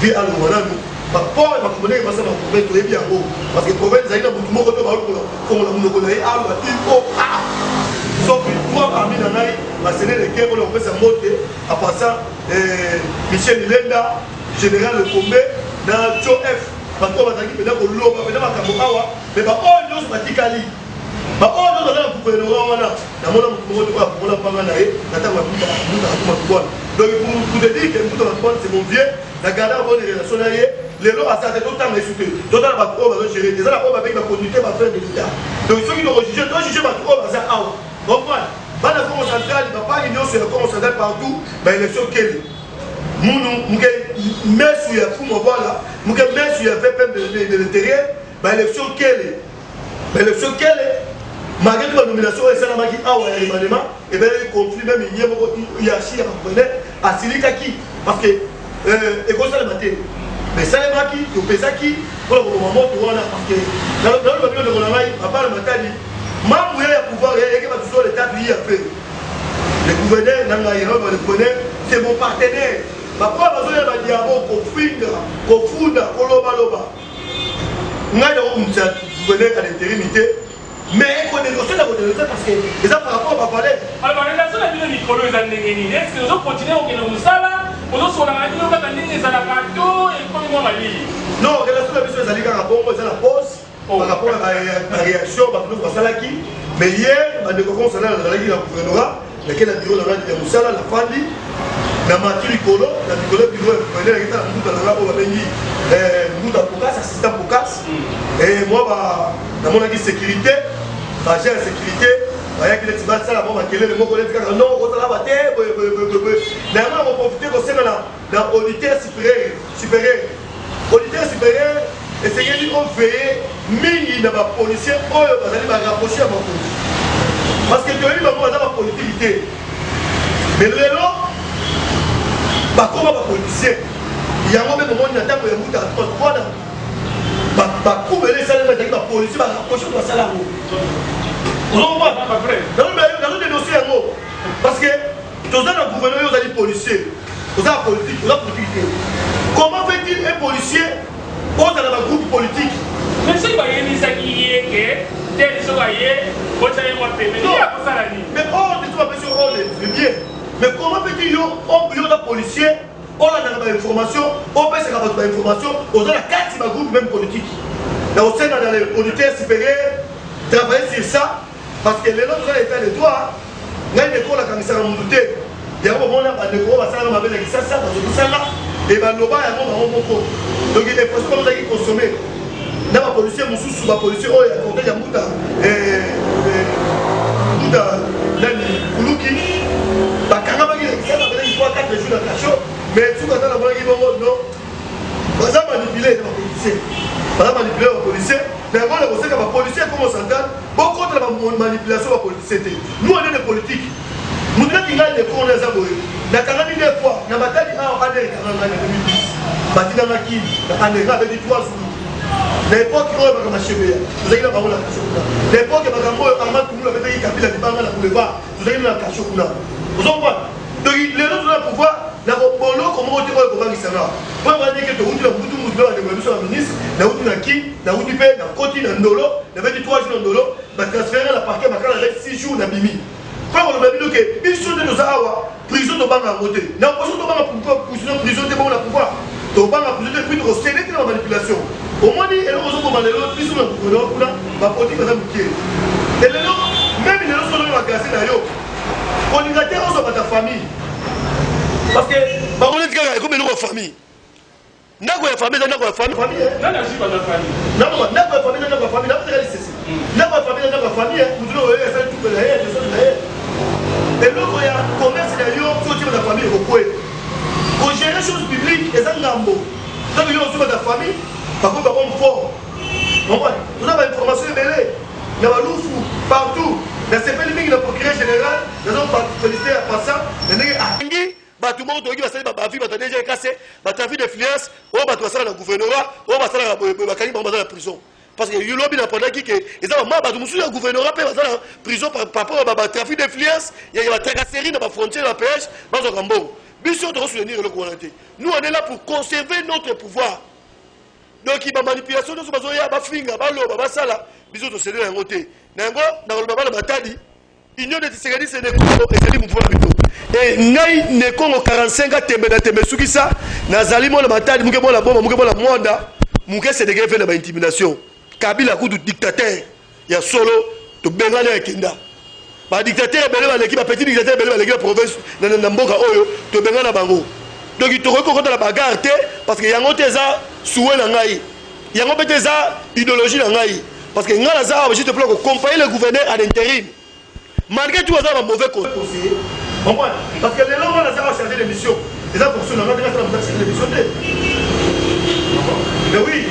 vi à l'ouananu par rapport à ma communauté parce que ma communauté très bien parce que province zaina beaucoup moko to ba ko la munoko na a lo il faut sauf que toi parmi les naïs, la Sénat de Kéro, on fait sa montée, en passant Michel Lenda, général Le Combé, dans Tcho F, parce qu'on va dire que l'eau, on va faire Kamokawa, mais on a un Matikali. On a un gouvernement, on a donc pour te dire que c'est mon vieux, la garde à bonne relation, les lois à ça, c'est autant les soutenir. D'autant que on va gérer, les autres avec la communauté va faire de l'État. Donc ceux qui doivent juger, doivent juger ma on va faire out. Comprends? Dans la Congo centrale, il ne va pas union sur la Congo centrale partout, mais l'élection qu'elle est. Nous, mais sur la fou, voilà, nous, mais sur la PPM de l'intérieur, mais l'élection qu'elle est. Mais l'élection qu'elle est. Malgré toute la nomination, et c'est la magie à l'événement, et bien il conflit même, il y a une hiérarchie à Silikaki. Parce que, et comme ça le matin, mais ça les maquis, au Pesaki, pour le moment, tu vois là, parce que dans le pavillon de Ronamaï, à part le matin, ma mouille à pouvoir, il y a toujours l'État qui a fait. Le gouverneur, le gouverneur, c'est mon partenaire. Ma propre besoin de diabo, Kofinga, Kofunda, Koloba Loba. N'a pas de gouverneur à l'intérimité. Mais on est négocié parce que les gens par rapport à parler. Alors, la relation avec le Nicolas, est-ce que nous allons continuer au Kenya Moussala? Nous allons sur la radio, nous allons aller à la radio et comment on va aller? Non, la relation avec les gens, par rapport à la pause, par rapport à la réaction, par rapport à la qui. Mais hier, on a commencé à aller à la gouvernorat, laquelle a bureau de la Moussala, la Fandi, la Mathieu Nicolo, la Nicolo bureau, la Mouta Poukas, assistant Poukas. Et moi, dans mon avis, sécurité. J'ai la sécurité, il y a des gens qui ont le mot non, on va la battre, mais on va profiter de la auditeur supérieur. Auditeur supérieur, essayez de veiller, mais il n'y a pas de policier, on va rapprocher à ma police. Parce que tu as eu la politique. Mais le long, comment va policier? Il y a un moment où il y a un temps où il y a un temps. Les salaires de la police va rapprocher de la salaire. Vous comprenez? Dans le dossier, parce que tous les gouverneurs, vous avez des policiers, vous avez la politique, vous avez la politique. Comment fait-il un policier dans un groupe politique? Mais ce qui va y avoir, c'est que tel ce voyez, vous avez moins payé. Mais on est bien. Mais comment fait-il on a policier? On a des informations, on peut se avoir des informations, on a la carte de groupe même politique. Dans le sein dans les auditeurs supérieurs, travailler sur ça, parce que les autres ont été les droits. Il y a une école à Kamisa Mouté. Il y a un moment où on va faire ça, parce que ça là, et bien le bas, il y a un moment où donc il est possible de consommer. Dans la police, mon sous la police, oh, il y a Mouta, Koulouki, il faut 4 jours dans la cachot. Mais tout le temps, non. Par exemple, manipuler les policiers. Par exemple, manipuler les policiers. Mais avant, les policiers, comment on s'entend? Beaucoup de la manipulation des policiers. Nous, on est des politiques. Nous, on est des cours des abonnés. La carrière des fois, la bataille a été en 2010. Batina Maki, la Anera avait dit 3 jours. L'époque, il y a un cheveu. Vous avez la parole à la cachot. L'époque, il y a un Armand Koulou avait dit qu'il y avait la boulevard. Vous avez la cachot. Vous comprenez? Donc, les autres ont le pouvoir. Na bolo comment on dit comment ça va. Moi on va dire que tu as tout le monde ministre, na outil na qui, na outil pe, na côté na ndolo, na 23 jours ndolo, ba transférer la parquet makala avec 6 jours na bimi. Quand on va dire que ils sont de nos awa, prison de banga côté. Na opposition de banga pour prison de bon la pouvoir. To banga prison de puis de recéder la manipulation. Au moins dit et le réseau comme les autres prison na pour là, ba politique va m'oublier. Et les autres même les autres sont va casser na yo. On y a terre sur ta famille. Parce que on est comme une famille. N'a pas famille, n'a pas famille. Non, non, je pas de famille. Non, n'a pas famille, n'a pas famille. N'a pas famille, n'a pas famille. Vous devez faire tout le reste, et là, il y a un commerce d'ailleurs, tout le monde de la famille au point. Pour gérer les choses publiques, et ça, c'est un mot. Donc, il y a aussi de la famille, par contre, on est fort. Vous avez une information mêlée. Il y a un loufou partout. Dans ces pays, il y a un procureur général, il y a un félicité à passant, il y a un tout le monde qui va salir ma vie, va déjà cassé, va trafic d'influence, on va traverser dans le gouvernorat, on va salir dans la prison. Parce que le lobby n'a pas dit que les gens ont le gouvernorat peut passer dans la prison par rapport à trafic d'influence, il y a la tracasserie dans la frontière, la pêche, dans le Rambo. Mission de soutenir le gouvernement. Nous, on est là pour conserver notre pouvoir. Donc, il y a une manipulation, nous sommes là pour faire des choses, bisous de céder un côté. Nango, dans le baba de Matadi, Union de Tshisekedi, c'est des Congo et c'est des mouvements plutôt. Et Ngai ne Congo 45 ans, Tembe Sukisa, Nazali Mola Matadi, Mouké la bombe, Mouké la Mwanda, Mouké c'est des greffes de l'intimidation. Kabila coup de dictateur, il y a solo, de Bengale et Kenda. Par dictateur, l'équipe, petit dictateur, l'équipe province, Namboka Oyo, de Bengale Bango. Donc il te reconnaît la bagarre, parce qu'il y a un autre souhait dans Ngai. Il y a un autre idéologie dans Ngai. Parce que Ngai Lazare, je te plaît, accompagner le gouverneur à l'intérim. Malgré tout, il y a un mauvais conseiller. Parce que les gens vont changer de mission. Les gens pour ceux qui ont changer de mission. Mais oui.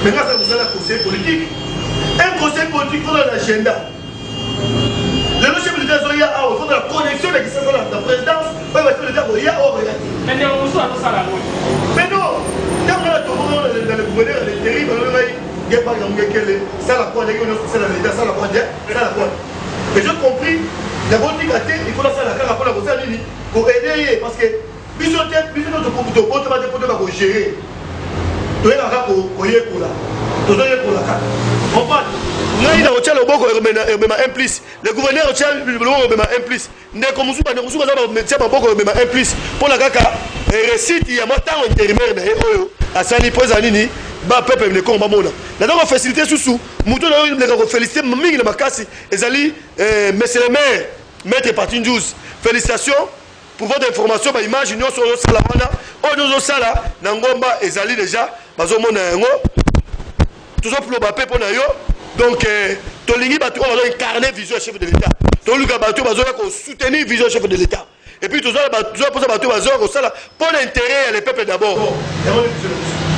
Mais là, ça vous a un conseil politique. Un conseil politique pour l'agenda. Le chef de l'État, il faut de la connexion de la présidence. Il va faire le diable, il y a hors réalité. Mais non, mais non. Quand on a tout le monde dans le gouverneur, il est terrible. Il y a pas de ça la quoi, ça la quoi, ça la quoi. Mais j'ai compris, la politique a été, il faut la faire la carte pour la cosa pour aider, parce que, bisoté, de gérer. toyebaka koyekola tozoyekolaka comprendre ngai na kotia loboko emema implice le gouverneur otia loboko emema implice ndeko mosuku aza bametia maboko emema implice mpona kaka récite ya mwa ntango intérimaire na ye oyo asali mpo eza nini bapepe nekongo bamona na donc facilité susu moto nayo leka kofélicité mingi na makasi ezali monsieur le maire maître parti 12 félicitations pour votre information baimage nyonso ozosala wana oyo ozosala na ngomba ezali déjà bazomona yango tozoploba mpe mpo na yo donc tolingi bato oyo bazoincarne vision ya chef de l'état toluka bato oyo bazoya kosoutenir vision ya chef de l'état et puis tozoposa bato oyo bazoya kosala mpo na intérêt ya le peuple d'abord.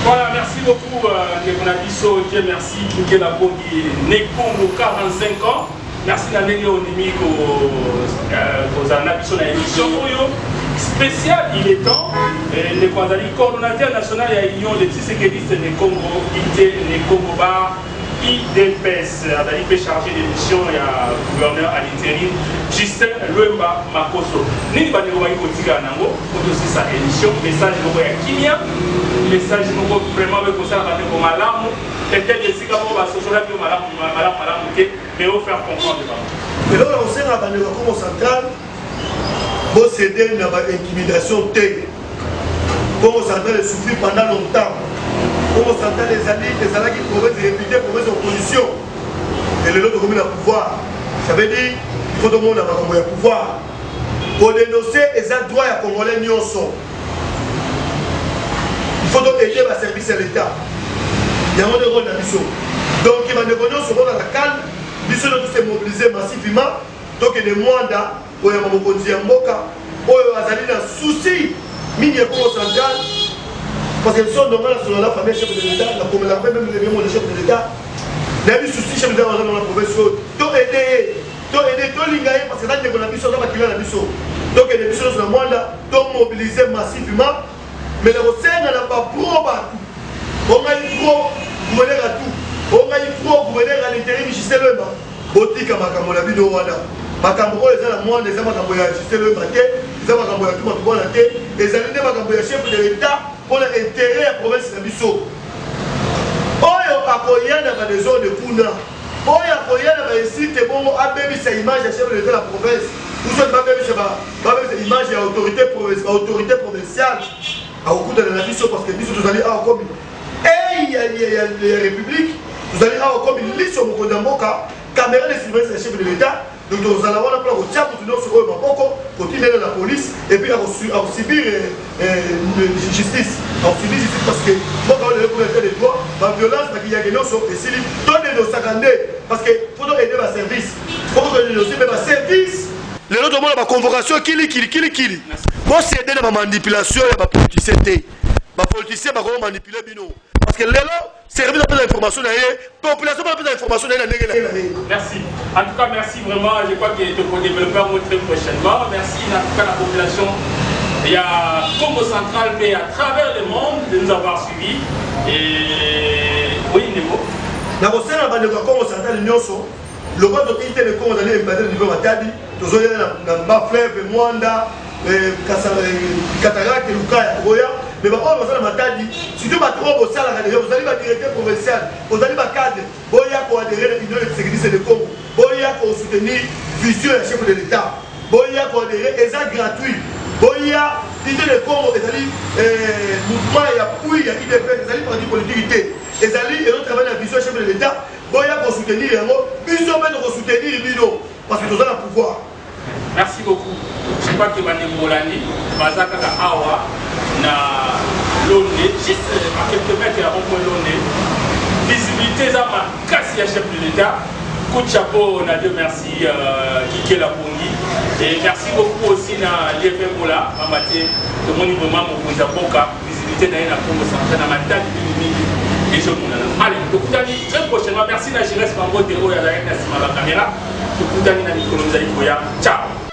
Voilà, merci beaucoup, Ndekonabiso, Dieu merci, Kinkela Bongi, Nekongo, 45 ans. Merci d'amener au Nimi aux Anabiso dans l'émission spéciale, il est temps. Le coordonnateur national de l'Union des Tshisekedistes de Congo, IT Nekongo Bar, IDPS, Adali peut charger des missions, il y a le gouverneur à l'intérim, Justin Luemba Makoso. Nous allons vous dire pour aussi sa émission, message de Kimia, message vraiment avec ça, pour Malam, peut-être que si vous avez social, mais vous faire comprendre. Mais là, on sait que le Congo central, vous cédez dans l'intimidation telle. Le Congo central est souffert pendant longtemps. Congo central les alliés qui province réputés province opposition et les autres communes à pouvoir. Ça veut dire qu'il faut tout le monde avoir un pouvoir. Pour dénoncer les droits à Congolais nyonso. Il faut donc aider le service à l'État. Il y a un rôle dans mission. Donc il va devenir ce rôle à la calme. Mission de tous se mobiliser massivement. Donc il y a des mandats pour les Mokondi à Mboka. Pour les alliés dans souci. Mini Congo central. Parce que sont dans la famille chef de l'État, la même les membres du chef de l'État, il y a eu souci chef de l'État dans la province. Donc aider, tout l'ingaye parce que là on a mis sur la mission. Donc les missions sur le monde, donc mobiliser massivement, mais le Océan n'a pas pro partout. On a eu pro gouverner à tout, on a eu pro gouverner à l'intérim Justin Luemba. Botika makambo la vidéo wana. Makambo les gens la moins des makambo ya Justin Luemba te, les makambo ya tout makambo na te, les alliés makambo ya chef de l'État. Pour l'intérêt de la province de Bissau. Oyo akoyana dans les zones de Puna. Oyo akoyana dans les sites de Bongo a même sa image de chef de la province. Vous savez pas même cette image de l'autorité provinciale. À au coup de la Bissau parce que Bissau nous allons avoir comme et il y a la République. Nous allons avoir comme une liste sur Mokodamboka, caméra de surveillance du chef de l'État. Donc nous allons avoir un plan au Tchad pour tenir sur eux, continuer dans la police et puis à subir justice. À subir justice parce que moi quand on est pour des droits, la violence parce qu'il y a des gens et si les donnent nos sagandés parce qu'il faut aider le service. Il faut que nous aussi même un service. Les autres monde la convocation kili. Moi c'est aider la manipulation et la politicité. Les politiciens vont manipuler bino. Parce que les gens servent de l'information, la population n'a pas d'information. Merci. En tout cas, merci vraiment. Je crois que tu peux développer un mot très prochainement. Merci en tout cas la population. Il y a Congo central, mais à travers le monde, de nous avoir suivis. Et oui, Némo. Dans le sein de Congo central, le roi de l'unité de Congo d'aller invader le niveau Matadi, nous avons dans Baflève, Mwanda, Cataracte, Lukaya, Goya. Mais par contre, vous avez dit, si vous avez au salaire, vous allez être directeur provincial, vous allez être cadre, vous allez adhérer à l'Union de sécurité de Congo, vous allez soutenir vision du chef de l'État, vous allez adhérer, et c'est gratuit. Vous allez l'idée de Congo, vous allez mouvement, il y a POUI, il y a IDPS, vous allez parti politique, et vous allez travailler la vision du chef de l'État, vous allez soutenir, ils ont besoin de soutenir Bino, parce que vous avez le pouvoir. Merci beaucoup. Je crois que Mané Molani, Bazaka Awa, na Londé, juste à quelques mètres avant qu'on Londé, visibilité à ma casse chef de l'État. Coup de chapeau, on a Dieu merci, Kike Lapongi. Et merci beaucoup aussi à l'IFM Mola, en matière de mon niveau, mon Boka, visibilité dans la Congo centrale, dans ma tête de et je vous allez, donc très prochainement, merci à Gires Mambo Tero et à la caméra. Tout le monde a dit que nous allons ciao.